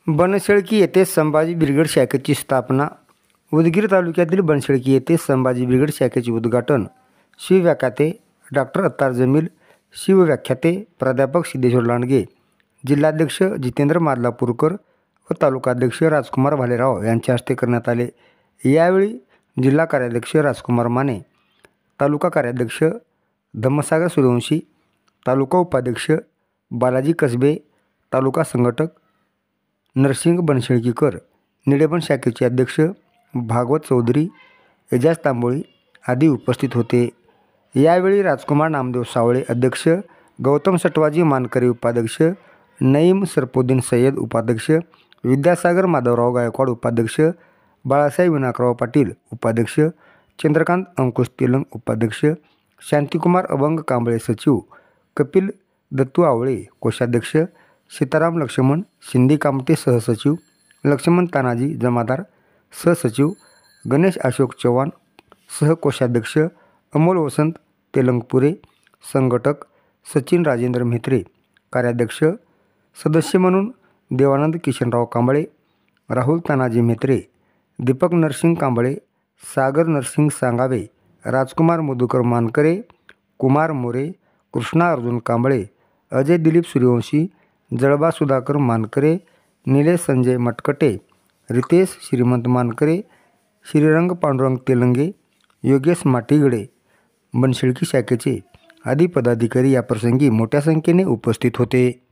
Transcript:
बनशेळकी येथे संभाजी ब्रिगेड शाखेची स्थापना. उदगीर तालुक्यातील बनशेळकी येथे संभाजी ब्रिगेड शाखेचे उद्घाटन. शिवव्याख्याते डॉक्टर अत्तार जमील, शिवव्याख्याते प्राध्यापक सिद्धेश्वर लांडगे, जिल्हाध्यक्ष जितेंद्र मादलापूरकर व तालुकाध्यक्ष राजकुमार भालेराव यांच्या हस्ते करण्यात आले. यावेळी जिल्हा कार्याध्यक्ष राजकुमार माने, तालुका कार्याध्यक्ष धम्मसागर सूर्यवंशी, तालुका उपाध्यक्ष बालाजी कसबे, तालुका संघटक नरसिंग बनशेळकीकर, निडेबन शाखेचे अध्यक्ष भागवत चौधरी, एजाज तांबोळी आदी उपस्थित होते. यावेळी राजकुमार नामदेव सावळे अध्यक्ष, गौतम सटवाजी मानकरे उपाध्यक्ष, नईम सरफुद्दीन सय्यद उपाध्यक्ष, विद्यासागर माधवराव गायकवाड उपाध्यक्ष, बाळासाहेब विनायकराव पाटील उपाध्यक्ष, चंद्रकांत अंकुश तेलंग उपाध्यक्ष, शांतिकुमार अभंग कांबळे सचिव, कपिल दत्तू आवळे कोषाध्यक्ष, सीताराम लक्ष्मण शिंदे कामते सहसचिव, लक्ष्मण तानाजी जमादार सहसचिव, गणेश अशोक चव्हाण सहकोषाध्यक्ष, अमोल वसंत तेलंगपुरे संघटक, सचिन राजेंद्र म्हेत्रे कार्याध्यक्ष, सदस्य म्हणून देवानंद किशनराव कांबळे, राहुल तानाजी म्हेत्रे, दीपक नरसिंग कांबळे, सागर नरसिंग सांगावे, राजकुमार मधुकर मानकरे, कुमार मोरे, कृष्णा अर्जुन कांबळे, अजय दिलीप सूर्यवंशी, जळबा सुधाकर मानकरे, निलेश संजय मटकटे, रितेश श्रीमंत मानकरे, श्रीरंग पांडुरंग तेलंगे, योगेश माटिगडे बनशेळकी शाखेचे आदी पदाधिकारी या प्रसंगी मोठ्या संख्येने उपस्थित होते.